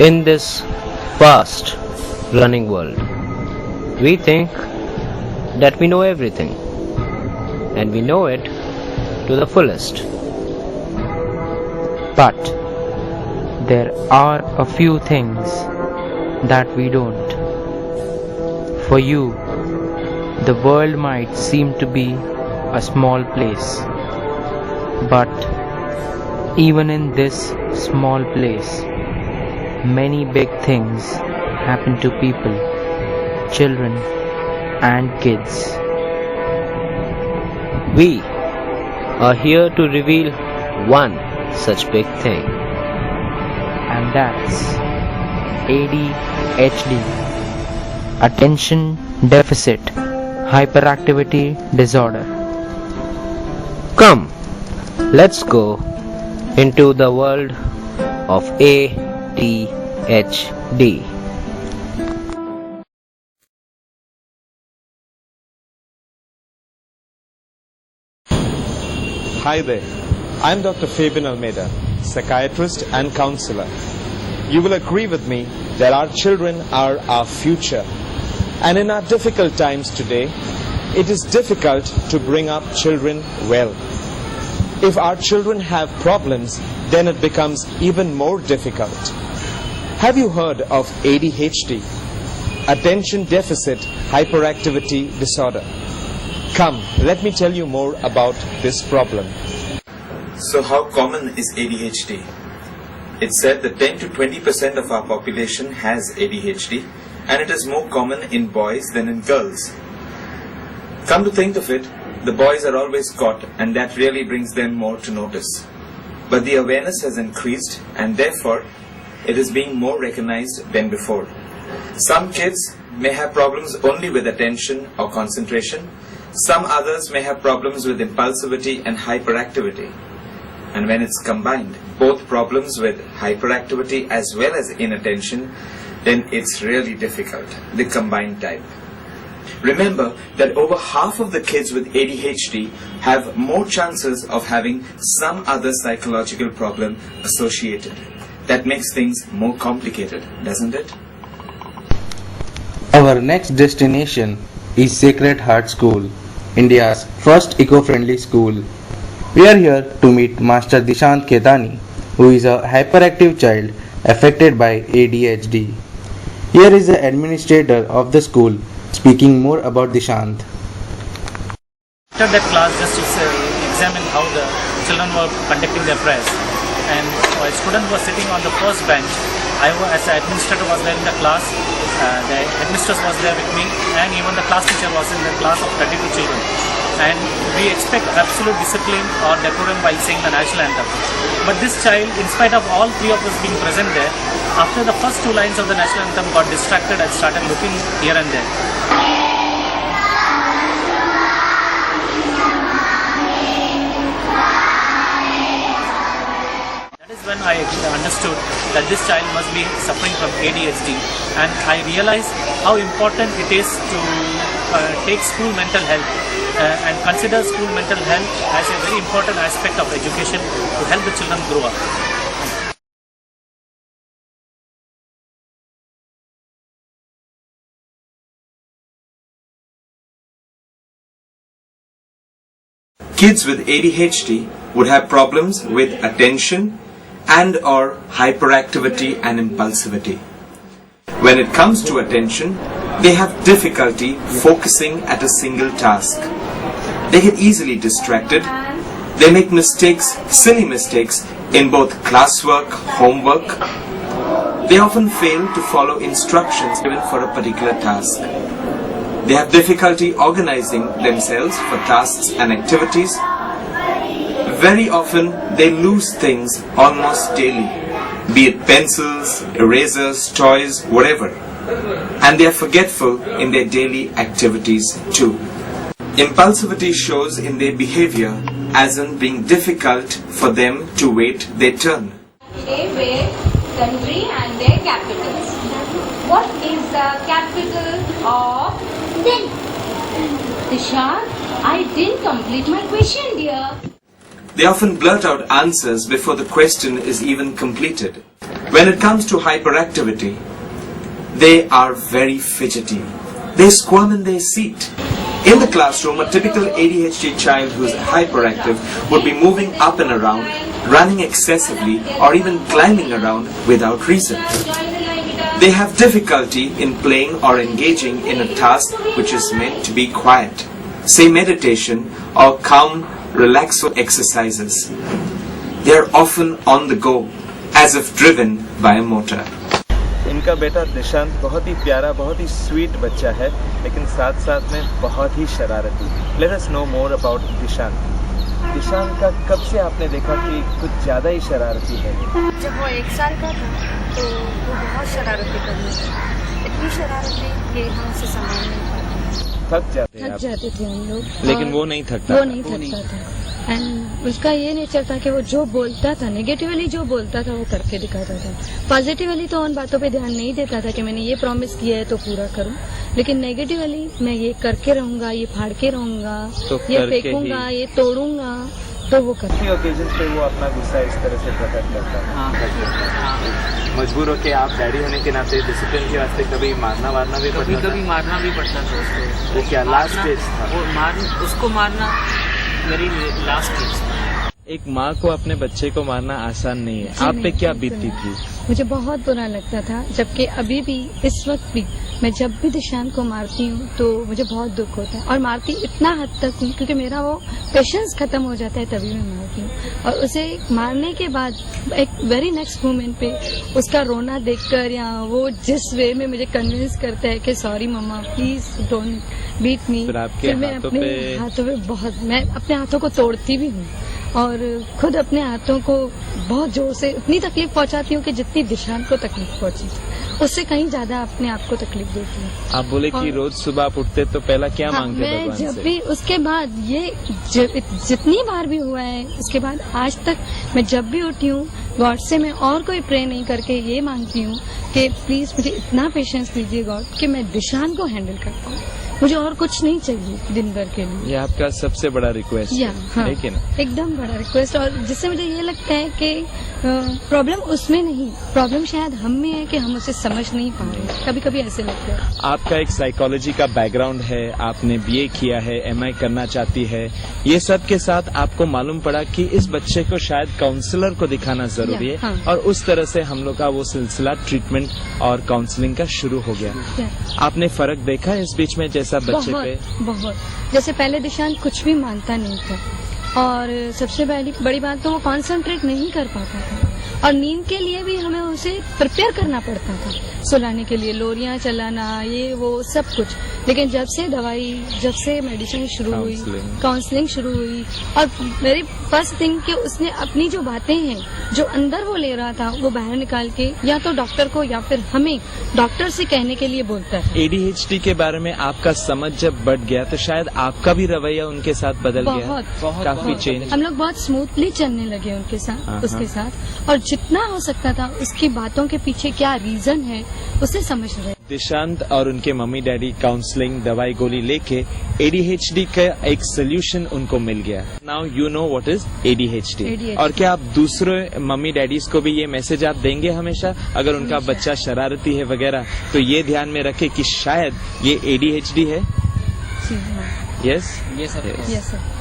In this fast running world, we think that we know everything, and we know it to the fullest. But there are a few things that we don't. For you, the world might seem to be a small place, but even in this small place, many big things happen to people, children, and kids. We are here to reveal one such big thing. And that's ADHD, Attention Deficit Hyperactivity Disorder. Come, let's go into the world of ADHD. Hi there, I'm Dr. Fabian Almeida, psychiatrist and counselor. You will agree with me that our children are our future. And in our difficult times today, it is difficult to bring up children well. If our children have problems, then it becomes even more difficult. Have you heard of ADHD? Attention Deficit Hyperactivity Disorder. Come, let me tell you more about this problem. So how common is ADHD? It's said that 10 to 20% of our population has ADHD, and it is more common in boys than in girls. Come to think of it, the boys are always caught, and that really brings them more to notice. But the awareness has increased, and therefore it is being more recognized than before. Some kids may have problems only with attention or concentration. Some others may have problems with impulsivity and hyperactivity. And when it's combined, both problems with hyperactivity as well as inattention, then it's really difficult, the combined type. Remember that over half of the kids with ADHD have more chances of having some other psychological problem associated. That makes things more complicated, doesn't it? Our next destination is Sacred Heart School, India's first eco-friendly school. We are here to meet Master Dishant Khetani, who is a hyperactive child affected by ADHD. Here is the administrator of the school speaking more about Dishant. After that class, just to examine how the children were conducting their prayers, and a student was sitting on the first bench. I, as the administrator, was there in the class. The headmistress was there with me, and even the class teacher was in the class of 32 children. And we expect absolute discipline or decorum while singing the national anthem. But this child, in spite of all three of us being present there, after the first two lines of the national anthem, got distracted and started looking here and there. That is when I understood that this child must be suffering from ADHD, and I realized how important it is to take school mental health and consider school mental health as a very important aspect of education to help the children grow up. Kids with ADHD would have problems with attention and or hyperactivity and impulsivity. When it comes to attention, they have difficulty focusing at a single task. They get easily distracted. They make mistakes, silly mistakes, in both classwork, homework. They often fail to follow instructions given for a particular task. They have difficulty organizing themselves for tasks and activities. Very often they lose things almost daily, be it pencils, erasers, toys, whatever. And they are forgetful in their daily activities too. Impulsivity shows in their behavior as in being difficult for them to wait their turn. A way, country and their capitals. What is the capital of Delhi? Dishant, I didn't complete my question, dear. They often blurt out answers before the question is even completed. When it comes to hyperactivity, they are very fidgety. They squirm in their seat. In the classroom, a typical ADHD child who is hyperactive would be moving up and around, running excessively, or even climbing around without reason. They have difficulty in playing or engaging in a task which is meant to be quiet, say meditation or calm, relaxing exercises. They are often on the go, as if driven by a motor. इनका बेटा दिशांत बहुत ही प्यारा, बहुत ही sweet बच्चा है, लेकिन साथ साथ में बहुत ही शरारती। Let us know more about Dishant. Dishant का कब से आपने देखा कि कुछ ज़्यादा ही शरारती है? जब वो 1 साल का था तो वो बहुत शरारती करने लगा, इतनी शरारती कि हम उसे संभाल नहीं पाते। थक जाते हैं थक जाते थे हम लोग, लेकिन वो नहीं थकता। वो नहीं थकता था। एंड उसका ये नेचर था कि वो जो बोलता था, नेगेटिवली जो बोलता था वो करके दिखाता था। पॉजिटिवली तो उन बातों पे ध्यान नहीं देता था कि मैंने ये प्रॉमिस किया है तो पूरा करूं, लेकिन नेगेटिवली मैं ये करके रहूंगा, ये फाड़ के रहूंगा, तो ये फेंकूंगा, ये तोड़ूंगा, तो वो करता। ओकेजन पे वो अपना गुस्सा इस तरह से प्रकट करता है। मजबूर होके आप डैडी होने के नाते डिसिप्लिन के वास्ते कभी मारना वारना भी पड़ता था? कभी मारना भी पड़ता था उसको। वो क्या लास्ट स्टेज था? वो उसको मारना मेरी लास्ट स्टेज था। एक माँ को अपने बच्चे को मारना आसान नहीं है। आप पे क्या बीतती थी? मुझे बहुत बुरा लगता था, जबकि अभी भी इस वक्त भी मैं जब भी दिशांत को मारती हूँ तो मुझे बहुत दुख होता है, और मारती इतना हद तक हूँ क्योंकि मेरा वो पेशेंस खत्म हो जाता है तभी मैं मारती हूँ। और उसे मारने के बाद एक वेरी नेक्स्ट मोमेंट पे उसका रोना देखकर या वो जिस वे में मुझे कन्विंस करता है कि sorry mama please don't beat me, फिर मैं अपने हाथों पे मैं अपने हाथों को तोड़ती भी हूँ और खुद अपने हाथों को बहुत जोर से उतनी तकलीफ पहुंचाती हूँ कि जितनी दिशांत को तकलीफ पहुंची, उससे कहीं ज्यादा अपने आप को तकलीफ देती हूँ। आप बोले कि रोज सुबह आप उठते तो पहला क्या मांगते मैं भगवान जब से? भी उसके बाद ये जितनी बार भी हुआ है उसके बाद आज तक मैं जब भी उठी हूँ गॉड से मैं और कोई प्रे नहीं करके ये मांगती हूँ कि प्लीज मुझे इतना पेशेंस दीजिए गॉड कि मैं दिशांत को हैंडल कर पाऊँ। मुझे और कुछ नहीं चाहिए दिन भर के लिए। ये आपका सबसे बड़ा रिक्वेस्ट है, हाँ, है कि ना? एकदम बड़ा रिक्वेस्ट। और जिससे मुझे ये लगता है कि प्रॉब्लम उसमें नहीं, प्रॉब्लम शायद हम में है कि हम उसे समझ नहीं पा रहे। कभी कभी ऐसे लगता है। आपका एक साइकोलॉजी का बैकग्राउंड है, आपने बीए किया है, एमआई करना चाहती है, ये सब के साथ आपको मालूम पड़ा कि इस बच्चे को शायद काउंसलर को दिखाना जरूरी है, हाँ। और उस तरह से हम लोग का वो सिलसिला ट्रीटमेंट और काउंसलिंग का शुरू हो गया। आपने फर्क देखा इस बीच में जैसा बच्चे पे? बहुत। जैसे पहले दिशांत कुछ भी मानता नहीं था, और सबसे बड़ी बात तो वो कंसंट्रेट नहीं कर पाता था, और नींद के लिए भी हमें उसे प्रिपेयर करना पड़ता था, सुलाने के लिए लोरियां चलाना, ये वो सब कुछ। लेकिन जब से मेडिसिन शुरू हुई, काउंसलिंग शुरू हुई, और मेरी फर्स्ट थिंग कि उसने अपनी जो बातें हैं जो अंदर वो ले रहा था वो बाहर निकाल के या तो डॉक्टर को या फिर हमें डॉक्टर से कहने के लिए बोलता है। एडीएचडी के बारे में आपका समझ जब बढ़ गया तो शायद आपका भी रवैया उनके साथ बदल गया, काफी चेंज। हम लोग बहुत स्मूथली चलने लगे उनके साथ, उसके साथ, और जितना हो सकता था उसकी बातों के पीछे क्या रीजन है उसे समझ रहे। दिशांत और उनके मम्मी डैडी काउंसलिंग दवाई गोली लेके एडीएचडी का एक सोल्यूशन उनको मिल गया। Now you know what is ADHD. और क्या आप दूसरे मम्मी डैडीज को भी ये मैसेज आप देंगे हमेशा, अगर उनका बच्चा शरारती है वगैरह, तो ये ध्यान में रखे कि शायद ये एडीएचडी है? जी हाँ। Yes yes sir.